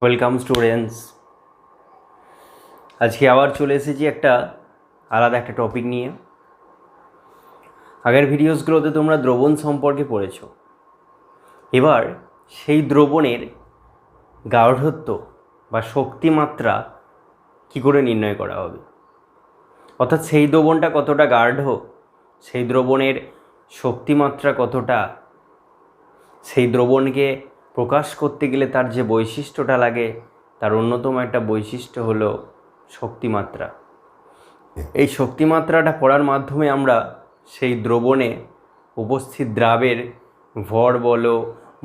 Welcome students. আজকে আবার চলে এসেছি আলাদা একটা টপিক নিয়ে। আগের ভিডিওসগুলোতে তোমরা দ্রবণ সম্পর্কে পড়েছো। এবার সেই দ্রবণের গাঢ়ত্ব বা শক্তিমাত্রা কী করে নির্ণয় করা হবে, অর্থাৎ সেই দ্রবণটা কতটা গাঢ়, সেই দ্রবণের শক্তিমাত্রা কতটা, সেই দ্রবণকে প্রকাশ করতে গেলে তার যে বৈশিষ্ট্যটা লাগে তার অন্যতম একটা বৈশিষ্ট্য হলো শক্তিমাত্রা। এই শক্তিমাত্রাটা পড়ার মাধ্যমে আমরা সেই দ্রবণে উপস্থিত দ্রাবের ভর বলো,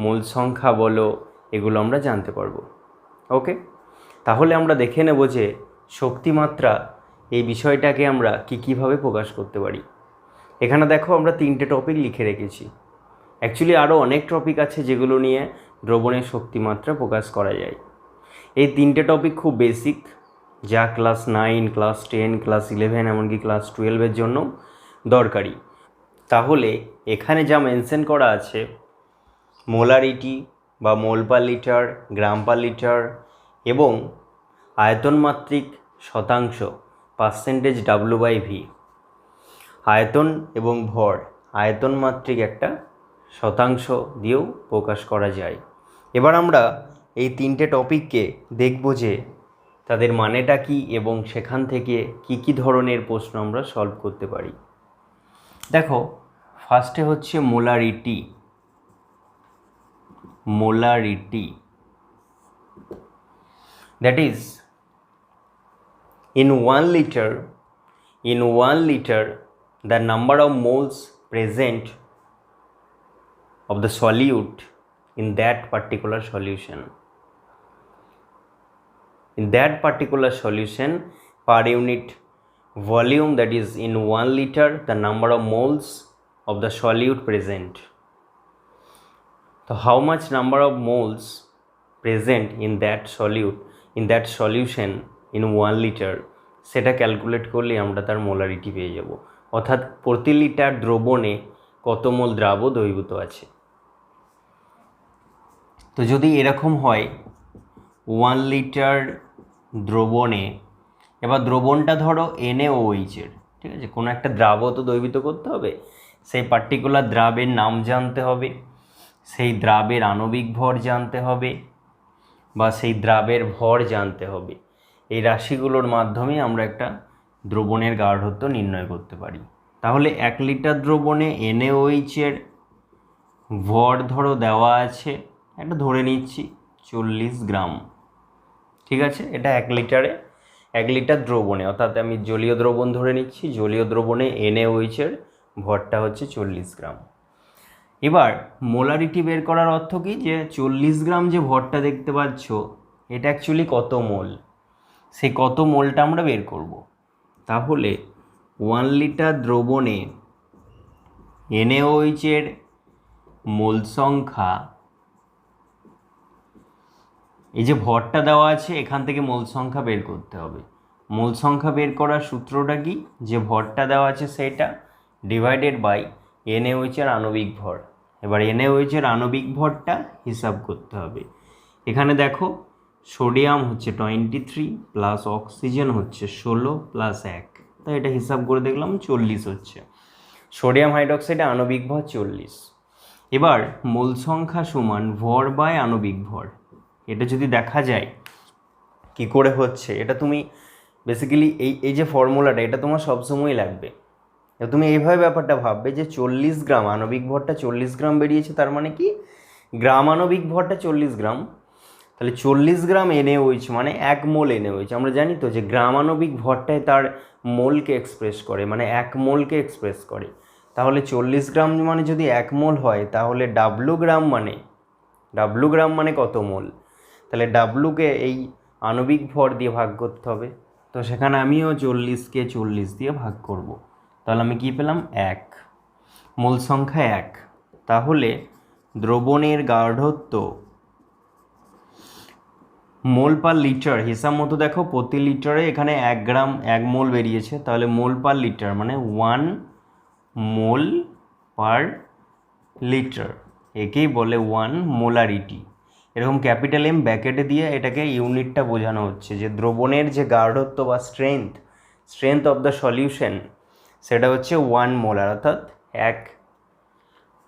মোল সংখ্যা বলো, এগুলো আমরা জানতে পারবো। ওকে, তাহলে আমরা দেখে নেব যে শক্তিমাত্রা এই বিষয়টাকে আমরা কীভাবে প্রকাশ করতে পারি। এখানে দেখো আমরা 3টে টপিক লিখে রেখেছি। অ্যাকচুয়ালি আরও অনেক টপিক আছে যেগুলো নিয়ে দ্রবণের শক্তিমাত্রা প্রকাশ করা যায়। এই 3টে টপিক খুব বেসিক, যা ক্লাস 9, ক্লাস 10, ক্লাস 11, এমনকি ক্লাস 12-এর জন্য দরকারি। তাহলে এখানে যা মেনশন করা আছে, মোলারিটি বা মোল পার লিটার, গ্রাম পার লিটার এবং আয়তনমাত্রিক শতাংশ পার্সেন্টেজ W/V, আয়তন এবং ভর আয়তনমাত্রিক একটা শতাংশ দিয়েও প্রকাশ করা যায়। এবার আমরা এই 3টে টপিককে দেখব যে তাদের মানেটা কী এবং সেখান থেকে কী ধরনের প্রশ্ন আমরা সলভ করতে পারি। দেখো, ফার্স্টে হচ্ছে molarity. That is in 1 liter the number of moles present of the solute in that particular solution. In that particular solution, per unit volume, that is in 1 liter the number of moles of the solute present. So how much number of moles present in that solution in 1 liter, সেটা calculate করলে আমরা তার molarity পেয়ে যাব, অর্থাৎ প্রতি litre দ্রবণে কত মোল দ্রাব্য দ্রবীভূত আছে। তো যদি এরকম হয় 1 লিটার দ্রবণে, এবার দ্রবণটা ধরো NaOH এর, ঠিক আছে, কোনো একটা দ্রাব্য তো দ্রবীভূত করতে হবে, সেই পার্টিকুলার দ্রাবের নাম জানতে হবে, সেই দ্রাবের আণবিক ভর জানতে হবে বা সেই দ্রাবের ভর জানতে হবে। এই রাশিগুলোর মাধ্যমে আমরা একটা দ্রবণের গাঢ়ত্ব নির্ণয় করতে পারি। তাহলে 1 লিটার দ্রবণে NaOH এর ভর ধরো দেওয়া আছে, একটা ধরে নিচ্ছি 40 গ্রাম, ঠিক আছে। এটা 1 লিটার দ্রবণে, অর্থাৎ আমি জলীয় দ্রবণ ধরে নিচ্ছি, জলীয় দ্রবণে NaOH এর ভরটা হচ্ছে 40 গ্রাম। এবার মোলারিটি বের করার অর্থ কি, যে 40 গ্রাম যে ভরটা দেখতে পাচ্ছ এটা অ্যাকচুয়ালি কত মোল, সেই কত মোলটা আমরা বের করব। তাহলে 1 লিটার দ্রবণে NaOH এর মোল সংখ্যা, এই যে ভরটা দেওয়া আছে এখান থেকে মোল সংখ্যা বের করতে হবে। মোল সংখ্যা বের করার সূত্রটা কি, যে ভরটা দেওয়া আছে সেটা ডিভাইডেড বাই NaOH এর আণবিক ভর। এবার NaOH এর আণবিক ভরটা হিসাব করতে হবে। এখানে দেখো সোডিয়াম হচ্ছে 23 প্লাস অক্সিজেন হচ্ছে 16 প্লাস 1, তাই এটা হিসাব করে দেখলাম 40 হচ্ছে। সোডিয়াম হাইড্রোক্সাইডে আণবিক ভর 40। এবার মোল সংখ্যা সমান ভর বাই আণবিক ভর, এটা যদি দেখা যায় কি করে হচ্ছে, এটা তুমি বেসিক্যালি এই যে ফর্মুলাটা এটা তোমার সবসময়ই লাগবে। তুমি এইভাবে ব্যাপারটা ভাববে যে 40 গ্রাম আণবিক ভরটা 40 গ্রাম বেরিয়েছে, তার মানে কি গ্রাম আণবিক ভরটা 40 গ্রাম, তাহলে 40 গ্রাম NaOH মানে 1 মোল NaOH। আমরা জানি তো যে গ্রাম আণবিক ভরটায় তার মোলকে এক্সপ্রেস করে, মানে 1 মোলকে এক্সপ্রেস করে। তাহলে 40 গ্রাম মানে যদি 1 মোল হয়, তাহলে W গ্রাম মানে কত মোল, তাহলে ডাব্লুকে এই আণবিক ভর দিয়ে ভাগ করতে হবে। তো সেখানে আমিও 40কে 40 দিয়ে ভাগ করব, তাহলে আমি কি পেলাম 1, মোল সংখ্যা 1। তাহলে দ্রবণের গাঢ়ত্ব মোল পার লিটার হিসাব মতো দেখো, প্রতি লিটারে এখানে 1 গ্রাম 1 মোল বেরিয়েছে, তাহলে মোল পার লিটার মানে 1 মোল পার লিটার, একেই বলে 1 মোলারিটি। এরকম ক্যাপিটাল এম ব্র্যাকেটে দিয়ে এটাকে ইউনিটটা বোঝানো হচ্ছে যে দ্রবণের যে গাঢ়ত্ব বা স্ট্রেংথ অফ দ্য সলিউশন সেটা হচ্ছে 1 মোলার, অর্থাৎ 1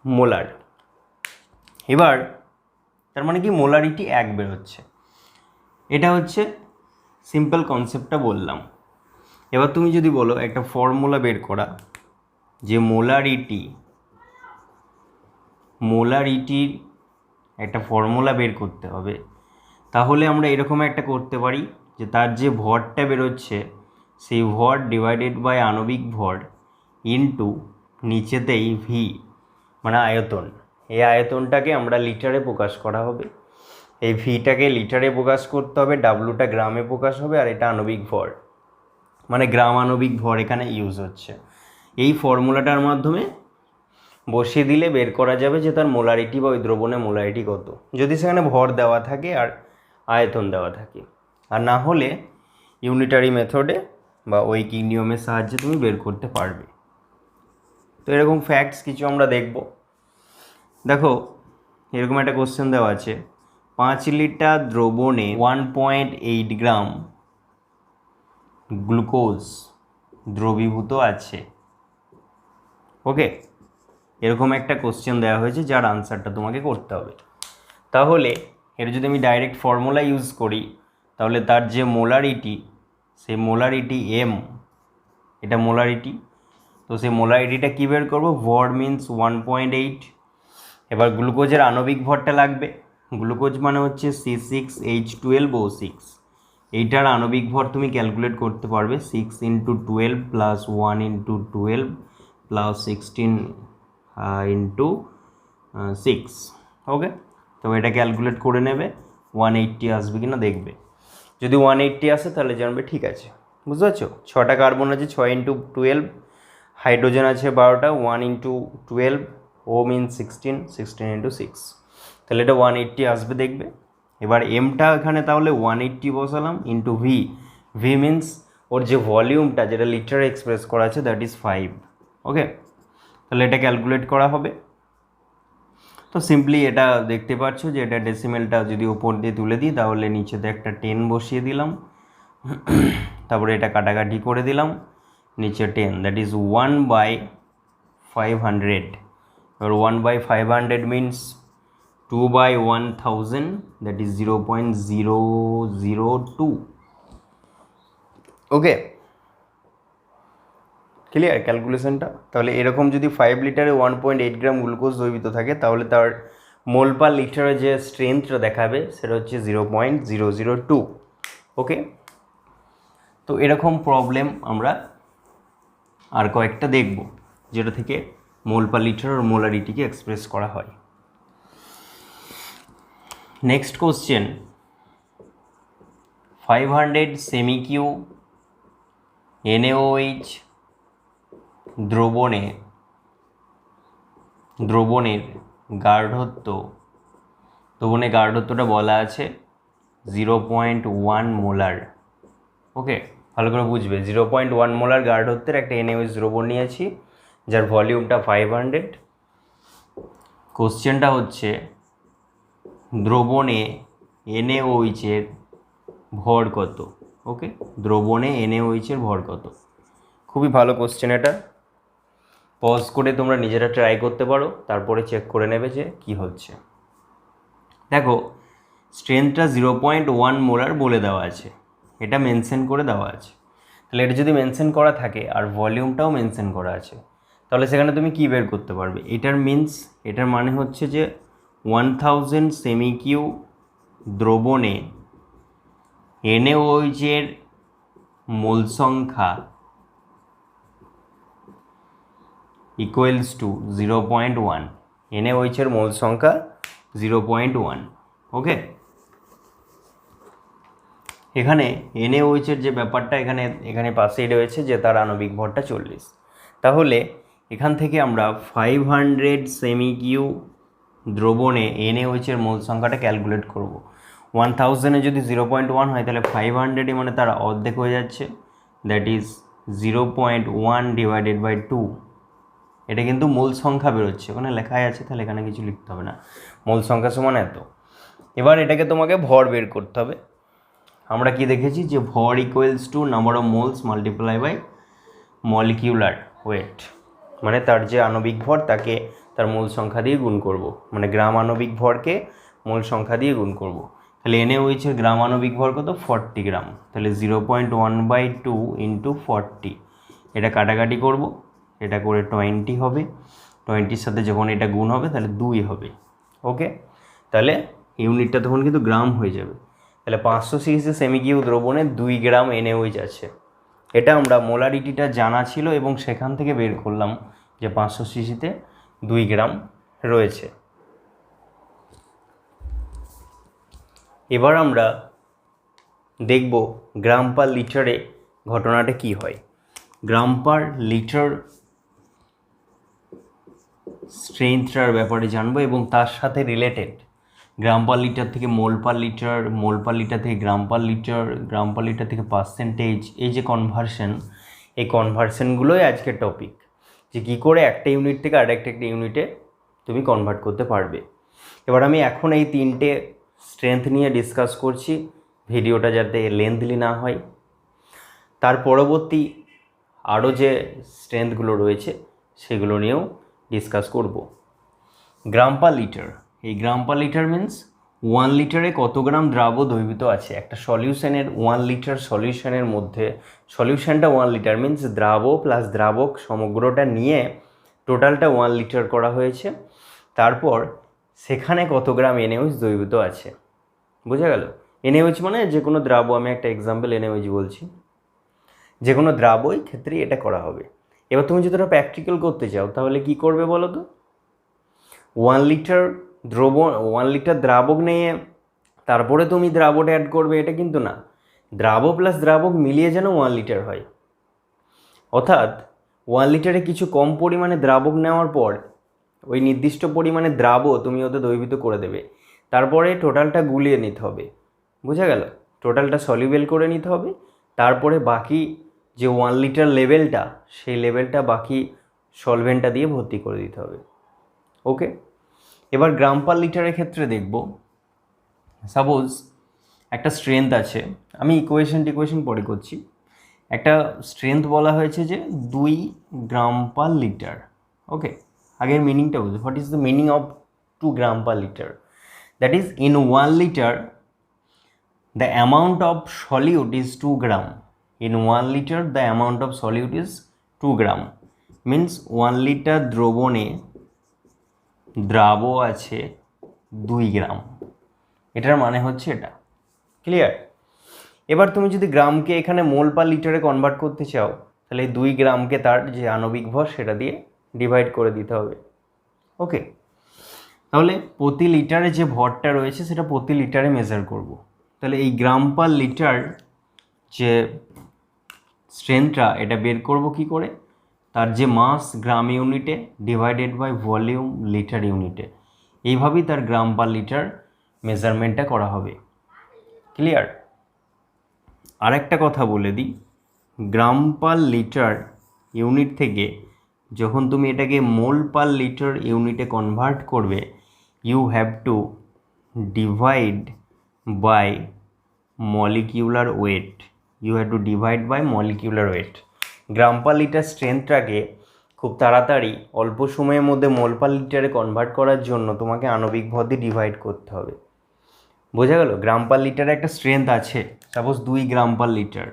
মোলার। এবার তার মানে কি মোলারিটি 1 বেরোচ্ছে, এটা হচ্ছে সিম্পল কনসেপ্টটা বললাম। এবার তুমি যদি বলো একটা ফর্মুলা বের করা যে মোলারিটির একটা ফর্মুলা বের করতে হবে, তাহলে আমরা এরকম একটা করতে পারি যে তার যে ভরটা বেরোচ্ছে সেই ভর ডিভাইডেড বাই আণবিক ভর ইনটু নিচেতেই ভি মানে আয়তন। এই আয়তনটাকে আমরা লিটারে প্রকাশ করা হবে, এই ভিটাকে লিটারে প্রকাশ করতে হবে, ডাব্লুটা গ্রামে প্রকাশ হবে, আর এটা আণবিক ভর মানে গ্রাম আণবিক ভর এখানে ইউজ হচ্ছে। এই ফর্মুলাটার মাধ্যমে বসিয়ে দিলে বের করা যাবে যে তার মোলারিটি বা ওই দ্রবণের মোলারিটি কত, যদি সেখানে ভর দেওয়া থাকে আর আয়তন দেওয়া থাকে। আর না হলে ইউনিটারি মেথডে বা ঐকিক নিয়মের সাহায্যে তুমি বের করতে পারবে। তো এরকম ফ্যাক্টস কিছু আমরা দেখব। দেখো এরকম একটা কোশ্চেন দেওয়া আছে, 5 লিটার দ্রবণে 1.8 গ্রাম গ্লুকোজ দ্রবীভূত আছে। ওকে, এরকম একটা কোশ্চেন দেওয়া হয়েছে যার আনসারটা তোমাকে করতে হবে। তাহলে এর যদি আমি ডাইরেক্ট ফর্মুলা ইউজ করি তাহলে তার যে মোলারিটি, সেই মোলারিটি এম, এটা মোলারিটি, তো সেই মোলারিটিটা কী বের করবো, ভর মিন্স 1.8। এবার গ্লুকোজের আণবিক ভরটা লাগবে, গ্লুকোজ মানে হচ্ছে C6H12O6, এইটার আণবিক ভর তুমি ক্যালকুলেট করতে পারবে 6 × 12 + 1 × 12 + 16 × 6। ওকে, তো এটা ক্যালকুলেট করে নেবে, 180 আসবে কিনা দেখবে। যদি 180 আসে তাহলে জানবে ঠিক আছে। বুঝতে পারছো, 6টা কার্বন আছে, 6 × 12, হাইড্রোজেন আছে 12টা, 1 × 12, ও মিন 16, 16 × 6, তাহলে এটা 180 আসবে দেখবে। এবার এমটা এখানে তাহলে 180 বসালাম ইন্টু ভি মিন্স ওর যে ভলিউমটা যেটা লিটারে এক্সপ্রেস করা আছে দ্যাট ইজ 5। ওকে, তাহলে এটা ক্যালকুলেট করা হবে। তো সিম্পলি এটা দেখতে পাচ্ছ যে এটা ডেসিমেলটা যদি ওপর দিয়ে তুলে দিই তাহলে নিচেতে একটা 10 বসিয়ে দিলাম, তারপরে এটা কাটাকাটি করে দিলাম, নিচে 10, দ্যাট ইজ 1/500। এবার 1/500 means 2/1000, that is 0.002। Okay, clear ক্যালকুলেশনটা? তাহলে এরকম যদি 5 লিটারে 1.8 গ্রাম গ্লুকোজ দ্রবীভূত থাকে তাহলে তার মোল পার লিটারে যে স্ট্রেংথটা দেখাবে সেটা হচ্ছে 0.002। ওকে, তো এরকম প্রবলেম আমরা আর কয়েকটা দেখব যেটা থেকে মোল পার লিটার আর মোলারিটিকে এক্সপ্রেস করা হয়। নেক্সট কোশ্চেন, 500 সেমি-কিউ NaOH দ্রবণের গাঢ়ত্বটা বলা আছে 0.1 মোলার। ওকে, ভালো করে বুঝবে, 0.1 মোলার গাঢ়ত্বের একটা NaOH দ্রবণ নিয়েছি যার ভলিউমটা 500। কোশ্চেনটা হচ্ছে দ্রবণে NaOH এর ভর কত। ওকে, দ্রবণে NaOH এর ভর কত, খুবই ভালো কোশ্চেন। এটা পজ করে তোমরা নিজেরা ট্রাই করতে পারো, তারপরে চেক করে নেবে যে কি হচ্ছে। দেখো স্ট্রেংথটা 0.1 মোলার বলে দেওয়া আছে, এটা মেনশন করে দেওয়া আছে। তাহলে এটা যদি মেনশন করা থাকে আর ভলিউমটাও মেনশন করা আছে তাহলে সেখানে তুমি কী বের করতে পারবে, এটার মানে হচ্ছে যে 1000 সেমি-কিউ দ্রবণে NaOH এর মোল সংখ্যা ইকুয়ালস টু 0.1, NaOH এর মোল সংখ্যা 0.1। ওকে, এখানে NaOH এর যে ব্যাপারটা এখানে পাশেই রয়েছে যে তার আণবিক ভরটা 40। তাহলে এখান থেকে আমরা 500 সেমি-কিউ দ্রবণে NaOH এর মোল সংখ্যাটা ক্যালকুলেট করব। 1000-এ যদি 0.1 হয় তাহলে 500 মানে তার অর্ধেক হয়ে যাচ্ছে, দ্যাট ইজ 0.1 ডিভাইডেড বাই 2। এটা কিন্তু মূল সংখ্যা বেরোচ্ছে, ওখানে লেখাই আছে, তাহলে এখানে কিছু লিখতে হবে না, মূল সংখ্যা সমান এত। এবার এটাকে তোমাকে ভর বের করতে হবে। আমরা কি দেখেছি যে ভর equals to number of moles multiply by molecular weight, মানে তার যে আণবিক ভর তাকে তার মূল সংখ্যা দিয়ে গুণ করব, মানে গ্রাম আণবিক ভরকে মূল সংখ্যা দিয়ে গুণ করব। তাহলে NaOH এর গ্রাম আণবিক ভর কত? 40 গ্রাম। তাহলে 0.1/2 ইন্টু 40, এটা কাটাকাটি করব, এটা করে 20 হবে, 20-র সাথে যখন এটা গুণ হবে তাহলে 2 হবে। ওকে, তাহলে ইউনিটটা তখন কিন্তু গ্রাম হয়ে যাবে। তাহলে 500 সিসি সেমিকিউ দ্রবণে 2 গ্রাম NaOH আছে। এটা আমরা মোলারিটিটা জানা ছিল এবং সেখান থেকে বের করলাম যে 500 সিসিতে 2 গ্রাম রয়েছে। এবার আমরা দেখব গ্রাম পার লিটারে ঘটনাটা কি হয়। গ্রাম পার লিটার স্ট্রেংথটার ব্যাপারে জানবো এবং তার সাথে রিলেটেড গ্রাম পার লিটার থেকে মোল পার লিটার, মোল পার লিটার থেকে গ্রাম পার লিটার, গ্রাম পার লিটার থেকে পার্সেন্টেজ, এই যে কনভার্সন, এই কনভার্সনগুলোই আজকের টপিক, যে কী করে একটা ইউনিট থেকে আরেকটা ইউনিটে তুমি কনভার্ট করতে পারবে। এবার আমি এখন এই 3টে স্ট্রেংথ নিয়ে ডিসকাস করছি, ভিডিওটা যাতে লেন্থলি না হয়। তার পরবর্তী আরও যে স্ট্রেংথগুলো রয়েছে সেগুলো নিয়েও ডিসকাস করব। গ্রাম পার লিটার, এই গ্রাম পার লিটার মিন্স 1 লিটারে কত গ্রাম দ্রাব্য দ্রবীভূত আছে। একটা সলিউশনের 1 লিটার সলিউশনের মধ্যে, সলিউশনটা 1 লিটার মিন্স দ্রাব্য প্লাস দ্রাবক সমগ্রটা নিয়ে টোটালটা 1 লিটার করা হয়েছে। তারপর সেখানে কত গ্রাম NaOH দ্রবীভূত আছে, বোঝা গেল? NaOH মানে যে কোনো দ্রাব্য, আমি একটা এক্সাম্পল NaOH বলছি, যে কোনো দ্রাব্যই ক্ষেত্রে এটা করা হবে। এবার তুমি যদি ওটা প্র্যাকটিক্যাল করতে চাও তাহলে কি করবে বলো তো? 1 লিটার দ্রবণ, 1 লিটার দ্রাবক নিয়ে তারপরে তুমি দ্রাবকটা অ্যাড করবে, এটা কিন্তু না। দ্রাবক প্লাস দ্রাবক মিলিয়ে যেন 1 লিটার হয়। অর্থাৎ 1 লিটারে কিছু কম পরিমাণে দ্রাবক নেওয়ার পর ওই নির্দিষ্ট পরিমাণে দ্রাবক তুমি ওতে দ্রবীভূত করে দেবে, তারপরে টোটালটা গুলিয়ে নিতে হবে, বোঝা গেল? টোটালটা সলিউবেল করে নিতে হবে, তারপরে বাকি যে 1 লিটার লেভেলটা, সেই লেভেলটা বাকি সলভেন্টটা দিয়ে ভর্তি করে দিতে হবে। ওকে, এবার গ্রাম পার লিটারের ক্ষেত্রে দেখব, সাপোজ একটা স্ট্রেংথ আছে, আমি ইকুয়েশন পরে করছি। একটা স্ট্রেংথ বলা হয়েছে যে 2 গ্রাম পার লিটার। ওকে, আগের মিনিংটা বুঝো, what is the meaning of 2 gram per litre? That is in 1 litre the amount of solute is 2 gram. In 1 liter the amount of solute is 2 gram. Means 1 liter দ্রবণে দ্রাব্য আছে 2 গ্রাম। এটার মানে হচ্ছে এটা, ক্লিয়ার? এবার তুমি যদি গ্রামকে এখানে মোল পার লিটারে কনভার্ট করতে চাও তাহলে 2 গ্রামকে তার যে আণবিক ভর সেটা দিয়ে ডিভাইড করে দিতে হবে। ওকে, তাহলে প্রতি লিটারে যে ভরটা রয়েছে সেটা প্রতি লিটারে মেজার করব। তাহলে এই গ্রাম পার লিটার যে স্ট্রেংথটা, এটা বের করব কি করে? তার যে মাস গ্রাম ইউনিটে ডিভাইডেড বাই ভলিউম লিটার ইউনিটে, এইভাবেই তার গ্রাম পার লিটার মেজারমেন্টটা করা হবে। ক্লিয়ার? আরেকটা কথা বলে দিই, গ্রাম পার লিটার ইউনিট থেকে যখন তুমি এটাকে মোল পার লিটার ইউনিটে কনভার্ট করবে, you have to divide by molecular weight. You have to divide by molecular weight. Gram per litre স্ট্রেংথটাকে খুব তাড়াতাড়ি অল্প সময়ের মধ্যে মোল পার লিটারে কনভার্ট করার জন্য তোমাকে আণবিক ভর দিয়ে ডিভাইড করতে হবে, বোঝা গেল? গ্রাম পার লিটারে একটা স্ট্রেংথ আছে, সাপোজ 2 গ্রাম পার লিটার,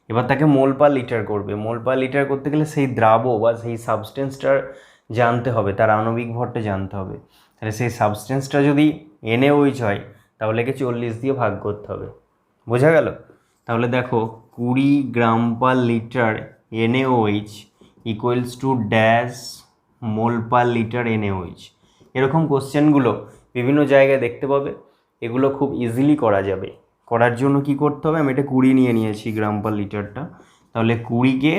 এবার তাকে মোল পার লিটার করবে। মোল পার লিটার করতে গেলে সেই দ্রাব্য বা সেই সাবস্টেন্সটার জানতে হবে, তার আণবিক ভরটা জানতে হবে। তাহলে সেই সাবস্টেন্সটা যদি NaOH হয় তাহলে একে 40 দিয়ে ভাগ করতে হবে, বোঝা গেল? তাহলে দেখো 20 gram per litre NaOH equals to dash mole per litre NaOH। এরকম কোশ্চেনগুলো বিভিন্ন জায়গায় দেখতে পাবে, এগুলো খুব ইজিলি করা যাবে। করার জন্য কি করতে হবে, আমি এটা 20 নিয়ে নিয়েছি গ্রাম পার লিটারটা, তাহলে 20কে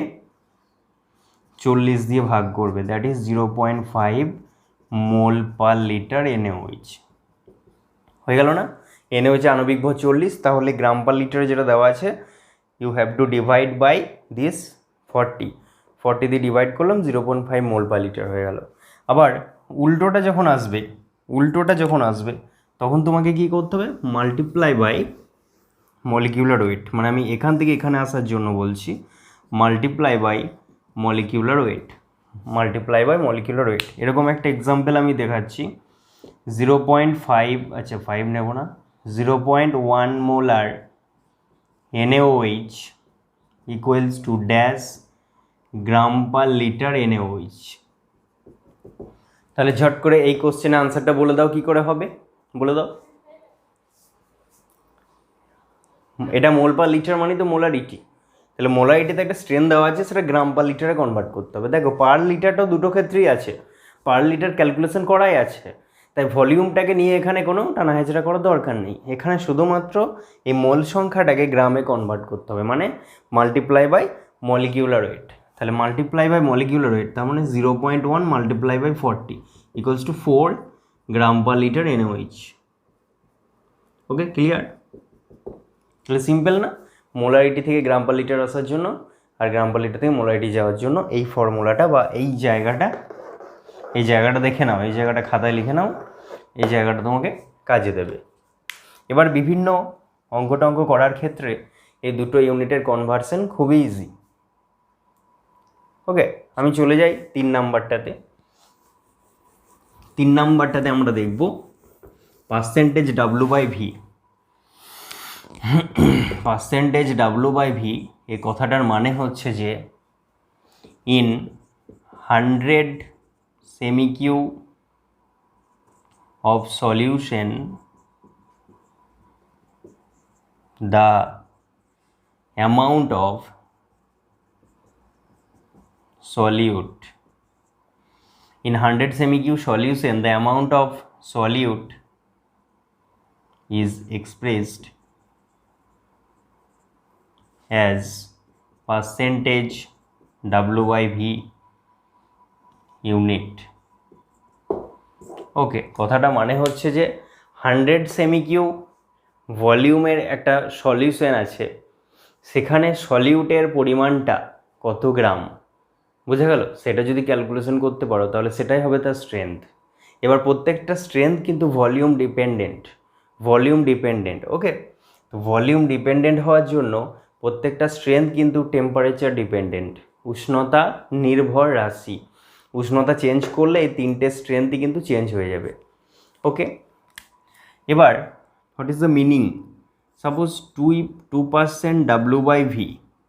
40 দিয়ে ভাগ করবে, that is 0.5 mole per litre NaOH। হয়ে গেল না? NaOH আণবিক ভর 40, তাহলে গ্রাম পার লিটারে যেটা দেওয়া আছে you have to divide by this 40 দিয়ে ডিভাইড করলাম, 0.5 মোল পার লিটার হয়ে গেল। আবার উল্টোটা যখন আসবে তখন তোমাকে কি করতে হবে, মাল্টিপ্লাই বাই মলিকিউলার ওয়েট, মানে আমি এখান থেকে এখানে আসার জন্য বলছি multiply by molecular weight, multiply by molecular weight. এরকম একটা এক্সাম্পল আমি দেখাচ্ছি, 0.5, আচ্ছা 5 নেব না, 0.1 molar NaOH equals to dash gram per litre NaOH। তাহলে ঝট করে এই কোশ্চেনের আনসারটা বলে দাও, কি করে হবে বলে দাও। এটা মোল পার লিটার মানে তো মোলারিটি, তাহলে মোলারিটিতে একটা স্ট্রেন দেওয়া আছে, সেটা গ্রাম পার লিটারে কনভার্ট করতে হবে। দেখো পার লিটারটাও দুটো ক্ষেত্রেই আছে, পার লিটার ক্যালকুলেশন করাই আছে, তাই ভলিউমটাকে নিয়ে এখানে কোনো টানাহেচড়া করার দরকার নেই। এখানে শুধুমাত্র এই মোল সংখ্যাটাকে গ্রামে কনভার্ট করতে হবে, মানে মাল্টিপ্লাই বাই মলিকিউলার ওয়েট। তাহলে মাল্টিপ্লাই বাই মলিকিউলার ওয়েট, তার মানে 0.1 multiply by 40 equals to 4 gram per litre NaOH। Okay, clear? তাহলে সিম্পল না, মোলারিটি থেকে গ্রাম পার লিটার আসার জন্য আর গ্রাম পার লিটার থেকে মোলারিটি যাওয়ার জন্য এই ফর্মুলাটা বা এই জায়গাটা দেখে নাও, এই জায়গাটা খাতায় লিখে নাও, এই জায়গাটা তোমাকে কাজে দেবে। এবার বিভিন্ন অঙ্ক করার ক্ষেত্রে এই দুটো ইউনিটের কনভার্সন খুবই ইজি। ওকে, আমি চলে যাই 3 নাম্বারটাতে। 3 নাম্বারটাতে আমরা দেখব পার্সেন্টেজ W/V। পার্সেন্টেজ W/V এই কথাটার মানে হচ্ছে যে in 100 সেমিকিউ of solution the amount of solute, in 100 semi-cube solution the amount of solute is expressed as percentage W/V unit। ওকে, কথাটা মানে হচ্ছে যে 100 সেমিকিউ ভলিউমের একটা সলিউশন আছে, সেখানে সলিউটের পরিমাণটা কত গ্রাম, বুঝে গেল? সেটা যদি ক্যালকুলেশন করতে পারো তাহলে সেটাই হবে তার স্ট্রেংথ। এবার প্রত্যেকটা স্ট্রেংথ কিন্তু ভলিউম ডিপেন্ডেন্ট। ওকে, তো ভলিউম ডিপেন্ডেন্ট হওয়ার জন্য প্রত্যেকটা স্ট্রেংথ কিন্তু টেম্পারেচার ডিপেন্ডেন্ট, উষ্ণতা নির্ভর রাশি। উষ্ণতা চেঞ্জ করলে এই 3টে স্ট্রেংথই কিন্তু চেঞ্জ হয়ে যাবে। ওকে, এবার what is the meaning, suppose 2% W/V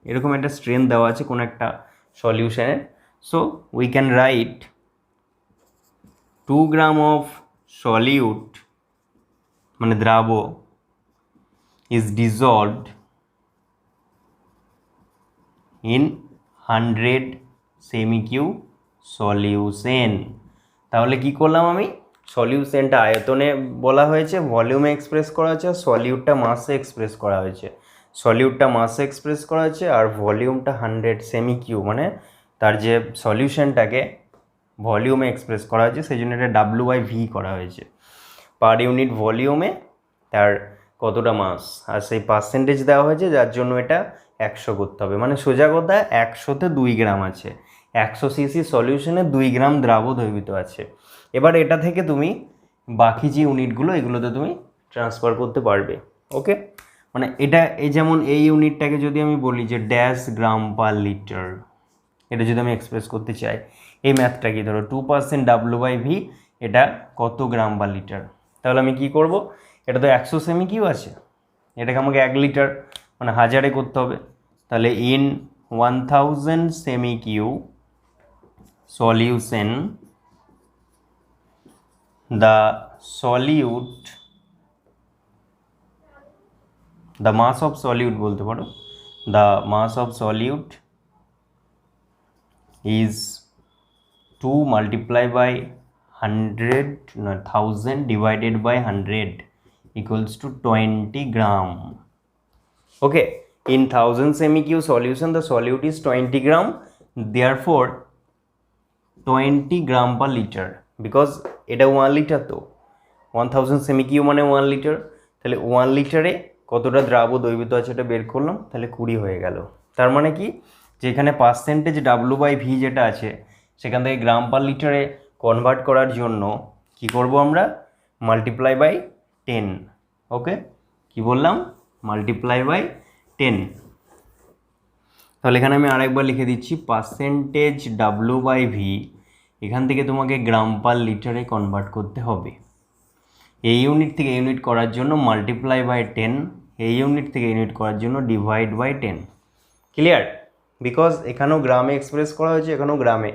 এরকম একটা স্ট্রেংথ দেওয়া আছে কোনো একটা সলিউশনের। So we can write 2 gram of solute মানে দ্রাব ইজ ডিজলভড ইন 100 সেমিকিউ সলিউশন। তাহলে কি করলাম আমি, সলিউশনটা আয়তনে বলা হয়েছে, ভলিউমে এক্সপ্রেস করা হয়েছে, সলিউটটা মাসে এক্সপ্রেস করা হয়েছে। সলিউটটা মাসে এক্সপ্রেস করা হয়েছে আর ভলিউমটা 100 সেমিকিউ, মানে তার যে সলিউশনটাকে ভলিউমে এক্সপ্রেস করা হয়েছে সেই জন্য এটা W/V করা হয়েছে। পার ইউনিট ভলিউমে তার কতটা মাস আর সেই পার্সেন্টেজ দেওয়া হয়েছে, যার জন্য এটা 100 করতে হবে। মানে সোজা কথা 100তে 2 গ্রাম আছে, 100 সিসি সলিউশনে 2 গ্রাম দ্রাব দ্রবীভূত আছে। এবার এটা থেকে তুমি বাকি যে ইউনিটগুলো এগুলোতে তুমি ট্রান্সফার করতে পারবে। ওকে, মানে এটা এই যেমন এই ইউনিটটাকে যদি আমি বলি যে ড্যাশ গ্রাম পার লিটার, এটা যদি আমি এক্সপ্রেস করতে চাই, এই ম্যাথটা কি, ধরো 2% W/V এটা কত গ্রাম পার লিটার, তাহলে আমি কি করব, এটা তো 100 সেমিকিউ আছে, এটাকে আমাকে 1 লিটার মানে 1000-এ করতে হবে। তাহলে in 1000 সেমিকিউ solution the mass of solute বলতে পারো, the mass of solute is 2 multiplied by 1000 divided by 100 equals to 20 gram. Okay, in 1000 semi-cube solution the solute is 20 gram, therefore 20 gram per litre, because এটা 1 litre, তো 1000 সেমিকিউ মানে 1 litre, তাহলে 1 লিটারে কতটা দ্রাব দ্রবীভূত আছে এটা বের করলাম, তাহলে 20 হয়ে গেল। তার মানে কি, যেখানে পার্সেন্টেজ W/V যেটা আছে সেখান থেকে গ্রাম পার লিটারে কনভার্ট করার জন্য কি করব আমরা, মাল্টিপ্লাই বাই 10। ওকে, কি বললাম, মাল্টিপ্লাই বাই 10। তাহলে এখানে আমি আরেকবার লিখে দিচ্ছি, পার্সেন্টেজ ডাব্লু বাই ভি এখান থেকে তোমাকে গ্রাম পার লিটারে কনভার্ট করতে হবে। এই ইউনিট থেকে ইউনিট করার জন্য মাল্টিপ্লাই বাই 10, এই ইউনিট থেকে ইউনিট করার জন্য ডিভাইড বাই 10। ক্লিয়ার? বিকজ এখানেও গ্রামে এক্সপ্রেস করা হয়েছে, এখানেও গ্রামে,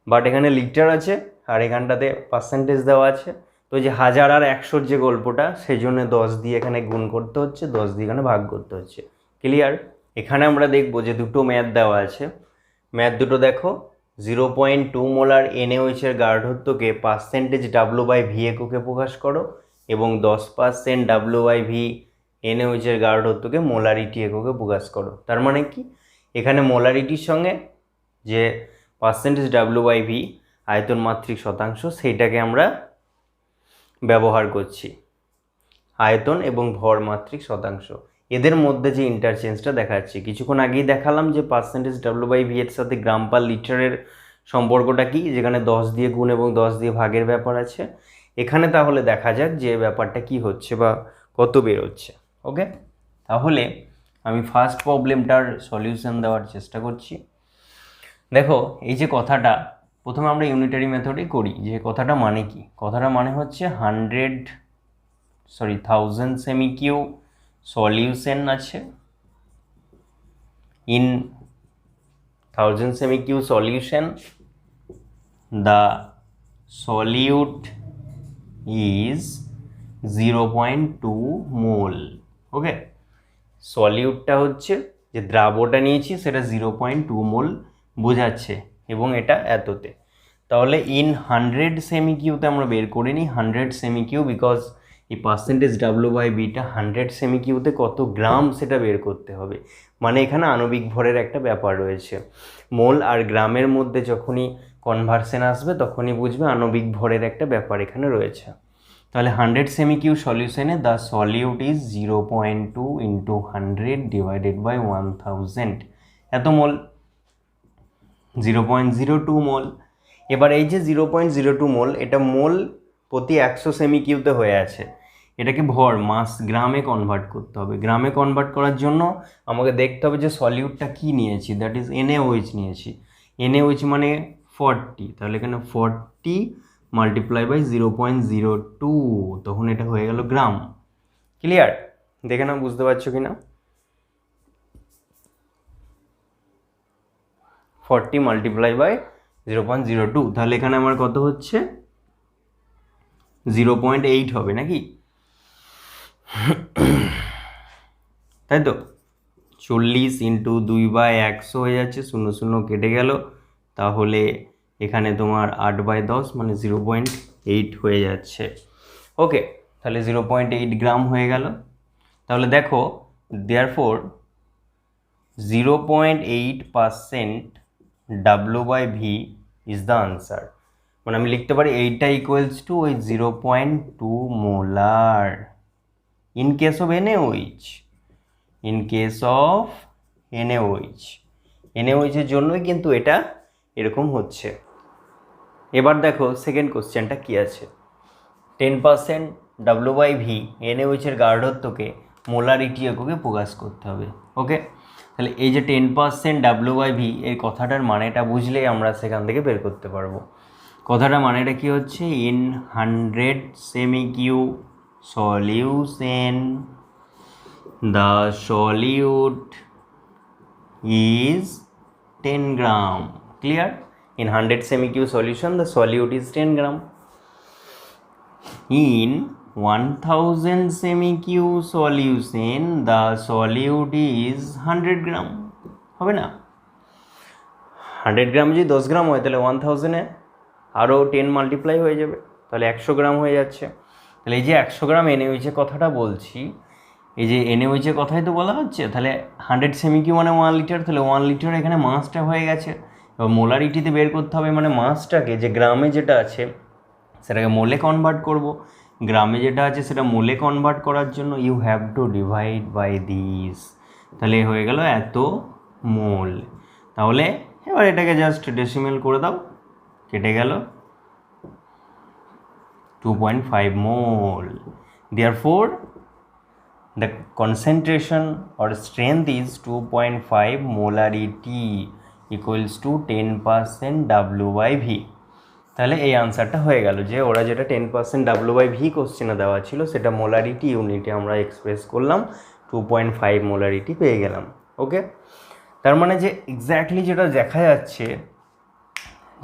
বাট এখানে লিটার আছে আর এখানটাতে পার্সেন্টেজ দেওয়া আছে। তো যে 1000 আর 100-র যে গল্পটা, সেই জন্য 10 দিয়ে এখানে গুণ করতে হচ্ছে, 10 দিয়ে এখানে ভাগ করতে হচ্ছে। ক্লিয়ার? এখানে আমরা দেখবো যে দুটো ম্যাথ দেওয়া আছে। ম্যাথ দুটো দেখো, 0.2 মোলার NaOH-এর গাঢ়ত্বকে পার্সেন্টেজ ডাব্লু বাই ভি এককে প্রকাশ করো, এবং 10% ডাব্লু বাই ভি NaOH-এর গাঢ়ত্বকে মোলারিটি এককে প্রকাশ করো। তার মানে কি, এখানে মোলারিটির সঙ্গে যে পার্সেন্টেজ ডাব্লু বাই ভি আয়তন মাত্রিক শতাংশ, সেইটাকে আমরা ব্যবহার করছি, আয়তন এবং ভর মাত্রিক শতাংশ। এদের মধ্যে যে ইন্টারচেঞ্জটা দেখাচ্ছি, কিছুক্ষণ আগেই দেখালাম যে পার্সেন্টেজ ডাব্লু বাই ভি এর সাথে গ্রাম পার লিটারের সম্পর্কটা কি, যেখানে 10 দিয়ে গুণ এবং 10 দিয়ে ভাগের ব্যাপার আছে। এখানে তাহলে দেখা যাক যে ব্যাপারটা কি হচ্ছে বা কত বেরোচ্ছে। ওকে, তাহলে আমি ফার্স্ট প্রবলেমটার সলিউশন দেওয়ার চেষ্টা করছি। দেখো, এই যে কথাটা, প্রথমে আমরা ইউনিটারি মেথডে করি। যে কথাটা মানে কি, কথাটা মানে হচ্ছে 1000 সেমি কিউ সলিউশন আছে। In 1000 semi cu solution the solute is 0.2 mole. Okay, সলিউটটা হচ্ছে যে দ্রাবটা নিয়েছি সেটা 0.2 মোল বোঝাচ্ছে, এবং এটা এততে। তাহলে ইন 100 সেমি কিউতে আমরা বের করে নিই 100 সেমি কিউ, বিকজ এই পার্সেন্টেজ ডাব্লু বাই বিটা 100 সেমি কিউতে কত গ্রাম সেটা বের করতে হবে। মানে এখানে আণবিক ভরের একটা ব্যাপার রয়েছে। মোল আর গ্রামের মধ্যে যখনই কনভার্সন আসবে তখনই বুঝবে আণবিক ভরের একটা ব্যাপার এখানে রয়েছে। তাহলে 100 সেমি কিউ সলিউশনে the solute is 0.2 into 100 divided by 1000, এত মোল, 0.02 মোল। এবার এই যে 0.02 মোল, এটা মোল প্রতি 100 সেমি কিউতে হয়ে আছে। এটাকে ভর মাস গ্রামে কনভার্ট করতে হবে। গ্রামে কনভার্ট করার জন্য আমাকে দেখতে হবে যে সলিউটটা কি নিয়েছি, দ্যাট ইজ NaOH নিয়েছি। NaOH মানে 40, তাহলে এখানে 40 মাল্টিপ্লাই বাই 0.02, তখন এটা হয়ে গেল গ্রাম। ক্লিয়ার? দেখে না, বুঝতে পারছো কি না? 40 মাল্টিপ্লাই বাই 0.02, তাহলে এখানে আমার কত হচ্ছে, 0.8 হবে নাকি? তাই তো, 40 ইন্টু 2/100 হয়ে যাচ্ছে, 0 0 কেটে গেল, তাহলে এখানে তোমার 8/10 মানে 0.8 হয়ে যাচ্ছে। ওকে, তাহলে 0.8 গ্রাম হয়ে গেল। তাহলে দেখো, therefore 0.8% W by V is the answer. মানে আমি লিখতে পারি এইটা ইকুয়ালস টু ওই 0.2 molar in case of NaOH। In case of NaOH, NaOH-এর জন্যই কিন্তু এটা এরকম হচ্ছে। এবার দেখো সেকেন্ড কোশ্চেনটা কি আছে। 10% ডাব্লু বাই ভি NaOH-এর গাঢ়ত্বকে মোলারিটি এককে প্রকাশ করতে হবে। ওকে, তাহলে এই যে 10% ডাব্লু বাই ভি, এই কথাটার মানেটা বুঝলেই আমরা সেখান থেকে বের করতে পারবো। কথাটার মানেটা কি হচ্ছে, in 100 semi cu solution the solute is 10 gram. Clear? In 100 semi cu solution the solute is 10 gram. In 1000 semi cu solution the solute is 100 gram. হবে না? 100 গ্রাম যদি 10 গ্রাম হয় তাহলে 1000-এ আরও 10 মাল্টিপ্লাই হয়ে যাবে, তাহলে 100 গ্রাম হয়ে যাচ্ছে। তাহলে এই যে 100 গ্রাম NaOH-এর কথাটা বলছি, এই যে NaOH-এর কথাই তো বলা হচ্ছে। তাহলে 100 সেমি কিউ মানে 1 লিটার, তাহলে 1 লিটার এখানে মাসটা হয়ে গেছে। এবার মোলারিটিতে বের করতে হবে, মানে মাসটাকে, যে গ্রামে যেটা আছে সেটাকে মোলে কনভার্ট করব। গ্রামে যেটা আছে সেটা মোলে কনভার্ট করার জন্য you have to divide by this, তাহলে হয়ে গেল এত মোল। তাহলে এবার এটাকে জাস্ট ডেসিমেল করে দাও, কেটে গেল 2.5 মোল। Therefore, the concentration or strength is 2.5 molarity equals to 10% W/V. তাহলে এই আনসারটা হয়ে গেল যে ওরা যেটা 10% W/V কোশ্চেনে দেওয়া ছিল সেটা মোলারিটি ইউনিটে আমরা এক্সপ্রেস করলাম, 2.5 মোলারিটি পেয়ে গেলাম। ওকে, তার মানে যে এক্স্যাক্টলি যেটা দেখা যাচ্ছে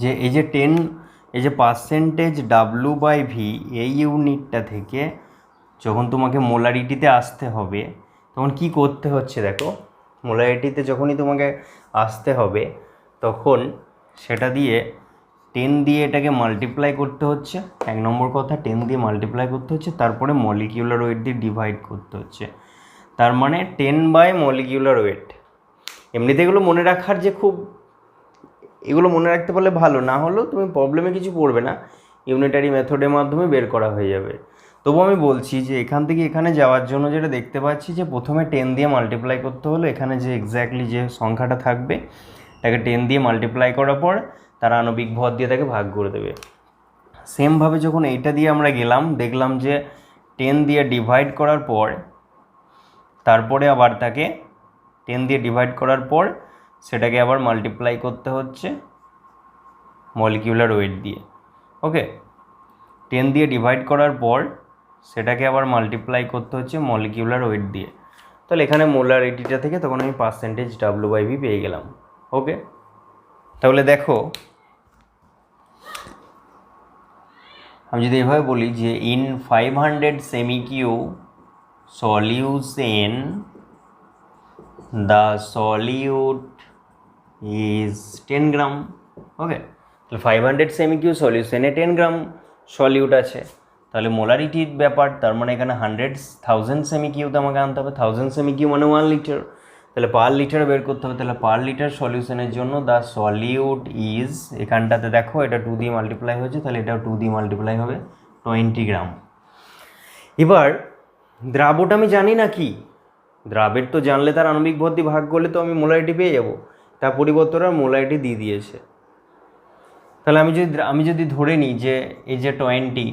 যে এই যে পার্সেন্টেজ W/V এই ইউনিটটা থেকে যখন তোমাকে মোলারিটিতে আসতে হবে তখন কি করতে হচ্ছে দেখো, মোলারিটিতে যখনই তোমাকে আসতে হবে তখন সেটা দিয়ে 10 দিয়ে এটাকে মাল্টিপ্লাই করতে হচ্ছে, 1 নম্বর কথা 10 দিয়ে মাল্টিপ্লাই করতে হচ্ছে, তারপরে মলিকিউলার ওয়েট দিয়ে ডিভাইড করতে হচ্ছে। তার মানে 10 মলিকিউলার ওয়েট। এমনিতে এগুলো মনে রাখার যে খুব, এগুলো মনে রাখতে পারলে ভালো, না হলেও তুমি প্রবলেমে কিছু পড়বে না, ইউনিটারি মেথডের মাধ্যমে বের করা হয়ে যাবে। তবু আমি বলছি যে এখান থেকে এখানে যাওয়ার জন্য যেটা দেখতে পাচ্ছি যে প্রথমে 10 দিয়ে মাল্টিপ্লাই করতে হলো, এখানে যে এক্স্যাক্টলি যে সংখ্যাটা থাকবে তাকে 10 দিয়ে মাল্টিপ্লাই করার পর তারা আণবিক ভর দিয়ে তাকে ভাগ করে দেবে। সেমভাবে যখন এইটা দিয়ে আমরা গেলাম দেখলাম যে 10 দিয়ে ডিভাইড করার পর তারপরে আবার তাকে 10 দিয়ে ডিভাইড করার পর সেটাকে আবার মাল্টিপ্লাই করতে হচ্ছে মলিকিউলার ওয়েট দিয়ে। ওকে, 10 দিয়ে ডিভাইড করার পর সেটাকে আবার মাল্টিপ্লাই করতে হচ্ছে মলিকিউলার ওয়েট দিয়ে। তাহলে এখানে মোলারিটিটা থেকে তখন আমি পার্সেন্টেজ W/V পেয়ে গেলাম। ওকে, তাহলে দেখো আমি যদি এভাবে বলি যে ইন 500 সেমিকিউ solution the solute is 10 gram. Okay, তাহলে 500 সেমিকিউ সলিউশনে 10 গ্রাম সলিউট আছে, তাহলে মোলারিটির ব্যাপার, তার মানে এখানে 100,000 সেমিকিউতে আমাকে আনতে হবে, 1000 সেমিকিউ মানে 1 লিটার, তাহলে পার লিটার বের করতে হবে। তাহলে পার লিটার সলিউশনের জন্য দ্য সলিউট ইজ, এখানটাতে দেখো এটা 2 দিয়ে মাল্টিপ্লাই হয়েছে, তাহলে এটাও 2 দিয়ে মাল্টিপ্লাই হবে 20 গ্রাম। এবার দ্রাবটা আমি জানি না কি, দ্রাবের তো জানলে তার আণবিক ভর দিয়ে ভাগ করলে তো আমি মোলারিটি পেয়ে যাব, তার পরিবর্তে ওরা মোলারিটি দিয়ে দিয়েছে। তাহলে আমি যদি ধরে নিই যে এই যে 20,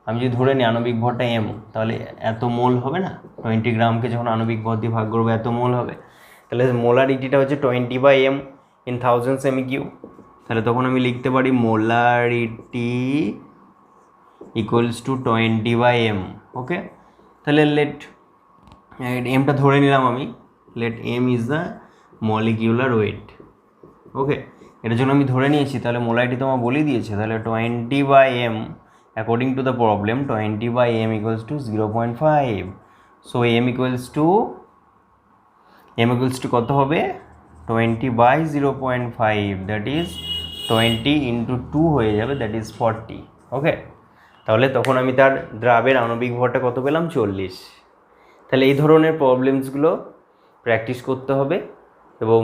আমি যদি ধরে নিই আণবিক ভরটা M, তাহলে এত মোল হবে না, 20 গ্রামকে যখন আণবিক ভর দিয়ে ভাগ করবো এত মোল হবে। তাহলে মোলারিটিটা হচ্ছে 20/M ইন 1000 সেমিকিউ, তাহলে তখন আমি লিখতে পারি মোলারিটি ইকুয়ালস টু 20/M। ওকে, তাহলে লেট এমটা ধরে নিলাম আমি, let M is the molecular weight. Okay, এটার জন্য আমি ধরে নিয়েছি, তাহলে মোলারিটি তো আমার বলেই দিয়েছে, তাহলে 20/M according to the problem 20/M equals to 0.5। So M equals to কত হবে, 20/0.5, দ্যাট ইজ 20 ইন্টু 2 হয়ে যাবে, দ্যাট ইজ 40। ওকে, তাহলে তখন আমি তার দ্রাবের আণবিক ভরটা কত পেলাম, 40। তাহলে এই ধরনের প্রবলেমসগুলো প্র্যাকটিস করতে হবে, এবং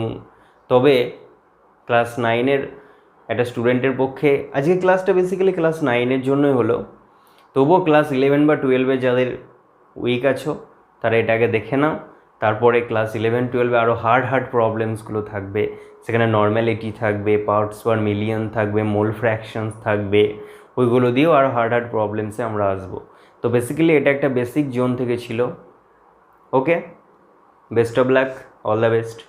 তবে ক্লাস 9-এর একটা স্টুডেন্টের পক্ষে আজকে ক্লাসটা বেসিক্যালি ক্লাস 9-এর জন্যই হলো, তবুও ক্লাস 11 বা 12-এ যাদের উইক আছো তারা এটাকে দেখে নাও। তারপরে ক্লাস 11-12-এ আরও হার্ড প্রবলেমসগুলো থাকবে, সেখানে নর্ম্যালিটি থাকবে, পার্টস পার মিলিয়ন থাকবে, মোল ফ্র্যাকশনস থাকবে, ওইগুলো দিয়েও আরও হার্ড প্রবলেমসে আমরা আসবো। তো বেসিক্যালি এটা একটা বেসিক জোন থেকে ছিল। Okay, best of luck, all the best.